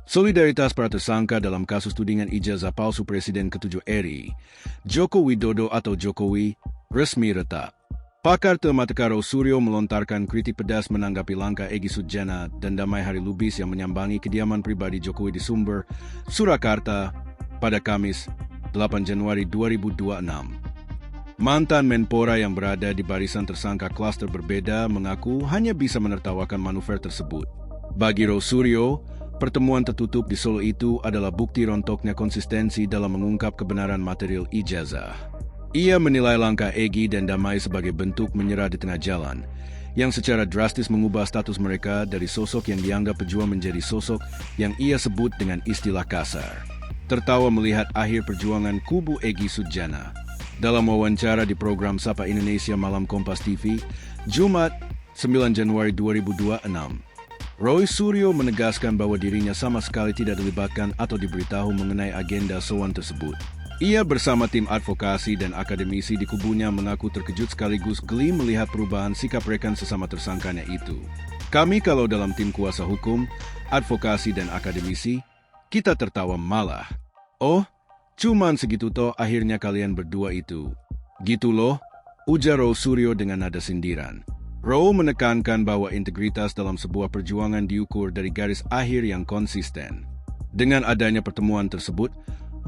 Solidaritas para tersangka dalam kasus tudingan ijazah palsu Presiden ke-7 RI, Joko Widodo atau Jokowi, resmi retak. Pakar Tematika Roy Suryo melontarkan kritik pedas menanggapi langkah Egy Sujana dan Damai Hari Lubis yang menyambangi kediaman pribadi Jokowi di Sumber, Surakarta, pada Kamis, 8 Januari 2026. Mantan Menpora yang berada di barisan tersangka klaster berbeda mengaku hanya bisa menertawakan manuver tersebut. Bagi Roy Suryo, pertemuan tertutup di Solo itu adalah bukti rontoknya konsistensi dalam mengungkap kebenaran material ijazah. Ia menilai langkah Egy dan Damai sebagai bentuk menyerah di tengah jalan, yang secara drastis mengubah status mereka dari sosok yang dianggap pejuang menjadi sosok yang ia sebut dengan istilah kasar. Tertawa melihat akhir perjuangan kubu Egy Sujana. Dalam wawancara di program Sapa Indonesia Malam Kompas TV, Jumat 9 Januari 2026, Roy Suryo menegaskan bahwa dirinya sama sekali tidak dilibatkan atau diberitahu mengenai agenda sowan tersebut. Ia bersama tim advokasi dan akademisi di kubunya mengaku terkejut sekaligus geli melihat perubahan sikap rekan sesama tersangkanya itu. Kami kalau dalam tim kuasa hukum, advokasi dan akademisi, kita tertawa malah. Oh, cuman segitu toh akhirnya kalian berdua itu. Gitu loh, ujar Roy Suryo dengan nada sindiran. Roy menekankan bahwa integritas dalam sebuah perjuangan diukur dari garis akhir yang konsisten. Dengan adanya pertemuan tersebut,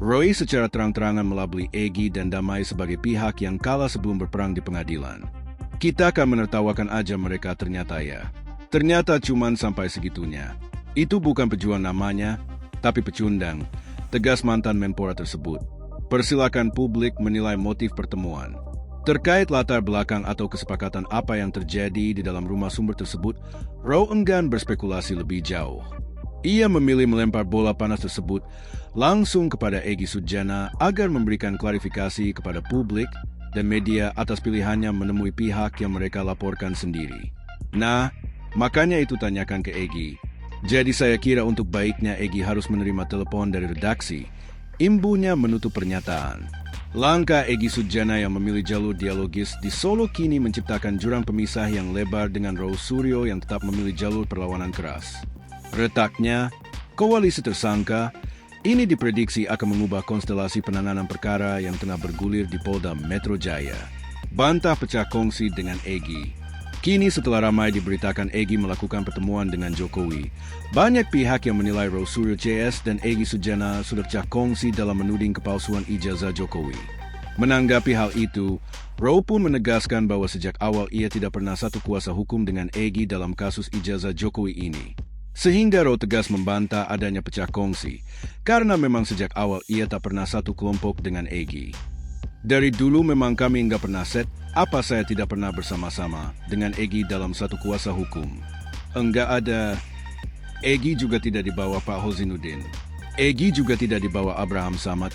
Roy secara terang-terangan melabeli Egy dan Damai sebagai pihak yang kalah sebelum berperang di pengadilan. Kita akan menertawakan aja mereka ternyata ya. Ternyata cuman sampai segitunya. Itu bukan pejuang namanya, tapi pecundang, tegas mantan Menpora tersebut. Persilakan publik menilai motif pertemuan. Terkait latar belakang atau kesepakatan apa yang terjadi di dalam rumah sumber tersebut, Roy enggan berspekulasi lebih jauh. Ia memilih melempar bola panas tersebut langsung kepada Egy Sujana agar memberikan klarifikasi kepada publik dan media atas pilihannya menemui pihak yang mereka laporkan sendiri. Nah, makanya itu tanyakan ke Egy. Jadi saya kira untuk baiknya Egy harus menerima telepon dari redaksi. Imbunya menutup pernyataan. Langkah Egy Sujana yang memilih jalur dialogis di Solo kini menciptakan jurang pemisah yang lebar dengan Roy Suryo yang tetap memilih jalur perlawanan keras. Retaknya, koalisi tersangka ini diprediksi akan mengubah konstelasi penanganan perkara yang tengah bergulir di Polda Metro Jaya. Bantah pecah kongsi dengan Egy. Kini setelah ramai diberitakan Egy melakukan pertemuan dengan Jokowi, banyak pihak yang menilai Roy Suryo CS dan Egy Sujana sudah pecah kongsi dalam menuding kepalsuan ijazah Jokowi. Menanggapi hal itu, Roy pun menegaskan bahwa sejak awal ia tidak pernah satu kuasa hukum dengan Egy dalam kasus ijazah Jokowi ini. Sehingga Roy tegas membantah adanya pecah kongsi, karena memang sejak awal ia tak pernah satu kelompok dengan Egy. Dari dulu memang kami nggak pernah set, apa saya tidak pernah bersama-sama dengan Egy dalam satu kuasa hukum. Enggak ada. Egy juga tidak dibawa Pak Hozinuddin. Egy juga tidak dibawa Abraham Samad,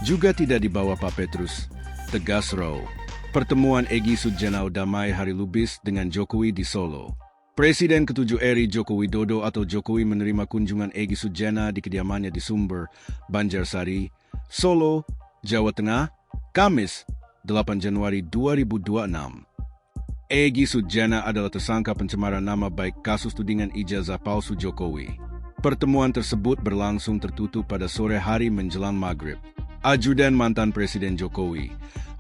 juga tidak dibawa Pak Petrus, tegas Roy. Pertemuan Egy Sujana Damai Hari Lubis dengan Jokowi di Solo. Presiden ke-7 RI Joko Widodo atau Jokowi menerima kunjungan Egy Sujana di kediamannya di Sumber, Banjarsari, Solo, Jawa Tengah, Kamis, 8 Januari 2026. Egy Sujana adalah tersangka pencemaran nama baik kasus tudingan ijazah palsu Jokowi. Pertemuan tersebut berlangsung tertutup pada sore hari menjelang maghrib. Ajudan mantan Presiden Jokowi,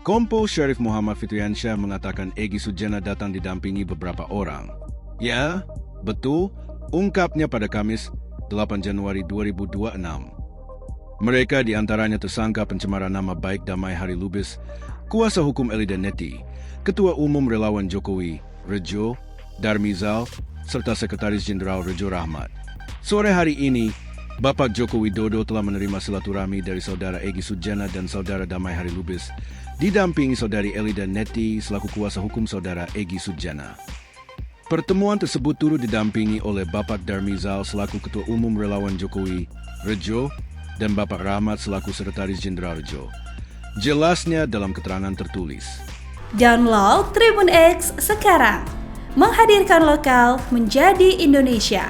Kompol Syarif Muhammad Fitriansyah mengatakan Egy Sujana datang didampingi beberapa orang. Ya, betul, ungkapnya pada Kamis, 8 Januari 2026. Mereka diantaranya tersangka pencemaran nama baik Damai Hari Lubis, kuasa hukum Elida Neti, Ketua Umum Relawan Jokowi, Rejo, Darmizal, serta Sekretaris Jenderal Rejo Rahmat. Sore hari ini, Bapak Joko Widodo telah menerima silaturahmi dari Saudara Egy Sujana dan Saudara Damai Hari Lubis, didampingi Saudari Elida Neti selaku kuasa hukum Saudara Egy Sujana. Pertemuan tersebut turut didampingi oleh Bapak Darmizal selaku Ketua Umum Relawan Jokowi, Rejo, dan Bapak Rahmat selaku Sekretaris Jenderal Rejo. Jelasnya dalam keterangan tertulis. Download Tribun X sekarang, menghadirkan lokal menjadi Indonesia.